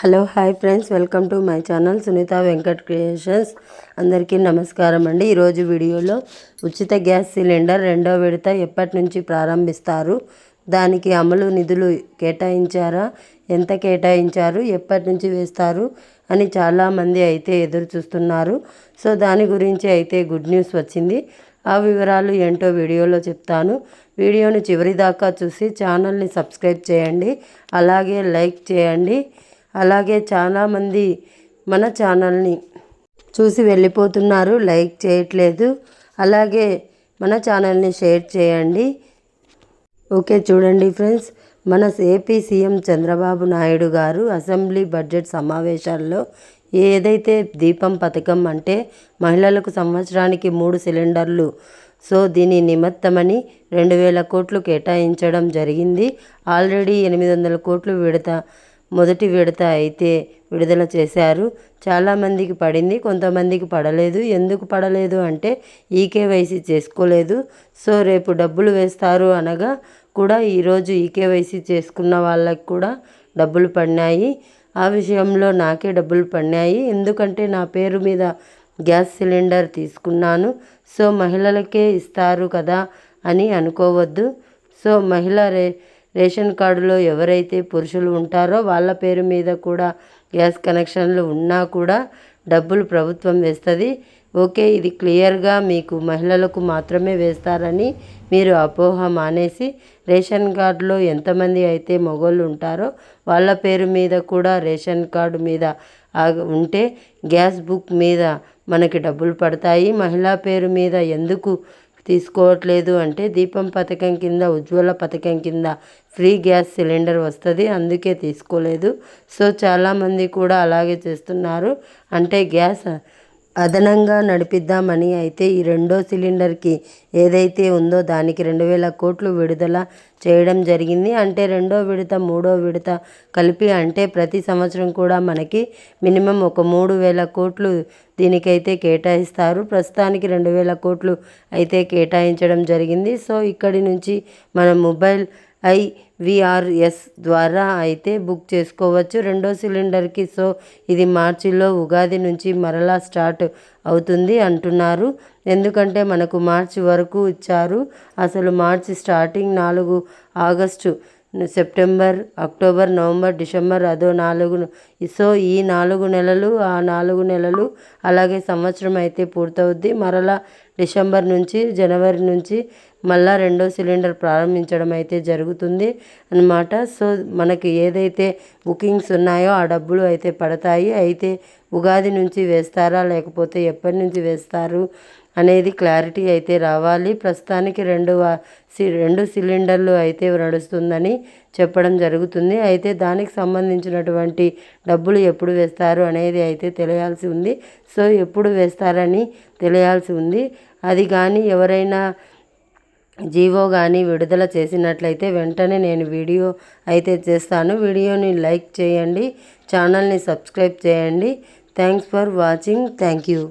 Hello hi friends, welcome to my channel Sunitha Venkat creations. అందరికీ నమస్కారం అండి. ఈరోజు వీడియోలో ఉచిత గ్యాస్ సిలిండర్ రెండో విడత ఎప్పటి నుంచి ప్రారంభిస్తారు, దానికి అమలు నిధులు కేటాయించారా, ఎంత కేటాయించారు, ఎప్పటి నుంచి వేస్తారు అని చాలామంది అయితే ఎదురు చూస్తున్నారు. సో దాని గురించి అయితే గుడ్ న్యూస్ వచ్చింది. ఆ వివరాలు ఏంటో వీడియోలో చెప్తాను. వీడియోని చివరి దాకా చూసి ఛానల్ని సబ్స్క్రైబ్ చేయండి, అలాగే లైక్ చేయండి. అలాగే చాలామంది మన ఛానల్ని చూసి వెళ్ళిపోతున్నారు, లైక్ చేయట్లేదు. అలాగే మన ఛానల్ని షేర్ చేయండి. ఓకే, చూడండి ఫ్రెండ్స్, మన ఏపీ సీఎం చంద్రబాబు నాయుడు గారు అసెంబ్లీ బడ్జెట్ సమావేశాల్లో ఏదైతే దీపం పథకం అంటే మహిళలకు సంవత్సరానికి 3 సిలిండర్లు, సో దీని నిమిత్తమని 2000 కోట్లు కేటాయించడం జరిగింది. ఆల్రెడీ 800 కోట్లు మొదటి విడత అయితే విడుదల చేశారు. చాలామందికి పడింది, కొంతమందికి పడలేదు. ఎందుకు పడలేదు అంటే ఈకేవైసీ చేసుకోలేదు. సో రేపు డబ్బులు వేస్తారు అనగా కూడా ఈరోజు ఈకేవైసీ చేసుకున్న వాళ్ళకి కూడా డబ్బులు పడినాయి. ఆ విషయంలో నాకే డబ్బులు పడినాయి, ఎందుకంటే నా పేరు మీద గ్యాస్ సిలిండర్ తీసుకున్నాను. సో మహిళలకే ఇస్తారు కదా అని అనుకోవద్దు. సో రేషన్ కార్డులో ఎవరైతే పురుషులు ఉంటారో వాళ్ళ పేరు మీద కూడా గ్యాస్ కనెక్షన్లు ఉన్నా కూడా డబ్బులు ప్రభుత్వం వేస్తుంది. ఓకే, ఇది క్లియర్గా మీకు మహిళలకు మాత్రమే వేస్తారని మీరు అపోహ మానేసి, రేషన్ కార్డులో ఎంతమంది అయితే మగవాళ్ళు ఉంటారో వాళ్ళ పేరు మీద కూడా రేషన్ కార్డు మీద ఉంటే గ్యాస్ బుక్ మీద మనకి డబ్బులు పడతాయి. మహిళా పేరు మీద ఎందుకు తీసుకోవట్లేదు అంటే దీపం పథకం కింద, ఉజ్వల పథకం కింద ఫ్రీ గ్యాస్ సిలిండర్ వస్తుంది, అందుకే తీసుకోలేదు. సో చాలామంది కూడా అలాగే చేస్తున్నారు. అంటే గ్యాస్ అదనంగా నడిపిద్దామని అయితే ఈ రెండో సిలిండర్కి ఏదైతే ఉందో దానికి 2000 కోట్లు విడుదల చేయడం జరిగింది. అంటే రెండో విడత, మూడో విడత కలిపి అంటే ప్రతి సంవత్సరం కూడా మనకి మినిమం ఒక 3000 కోట్లు దీనికైతే కేటాయిస్తారు. ప్రస్తుతానికి 2000 కోట్లు అయితే కేటాయించడం జరిగింది. సో ఇక్కడి నుంచి మన మొబైల్ IVRS ద్వారా అయితే బుక్ చేసుకోవచ్చు రెండో సిలిండర్కి. సో ఇది మార్చిలో ఉగాది నుంచి మరలా స్టార్ట్ అవుతుంది అంటున్నారు. ఎందుకంటే మనకు మార్చి వరకు ఇచ్చారు. అసలు March starting 4 August, September, October, November, December, అదో 4. సో ఈ 4 నెలలు, ఆ 4 నెలలు, అలాగే సంవత్సరం అయితే పూర్తవుద్ది. మరలా డిసెంబర్ నుంచి, జనవరి నుంచి మళ్ళా రెండో సిలిండర్ ప్రారంభించడం అయితే జరుగుతుంది అన్నమాట. సో మనకి ఏదైతే బుకింగ్స్ ఉన్నాయో ఆ డబ్బులు అయితే పడతాయి. అయితే ఉగాది నుంచి వేస్తారా లేకపోతే ఎప్పటి నుంచి వేస్తారు అనేది క్లారిటీ అయితే రావాలి. ప్రస్తుతానికి 2 సిలిండర్లు అయితే నడుస్తుందని చెప్పడం జరుగుతుంది. అయితే దానికి సంబంధించినటువంటి డబ్బులు ఎప్పుడు వేస్తారు అనేది అయితే తెలియాల్సి ఉంది. సో ఎప్పుడు వేస్తారని తెలియాల్సి ఉంది. అది కానీ ఎవరైనా జీవో కానీ విడుదల చేసినట్లయితే వెంటనే నేను వీడియో అయితే చేస్తాను. వీడియోని లైక్ చేయండి, ఛానల్ని సబ్స్క్రైబ్ చేయండి. Thanks for watching. Thank you.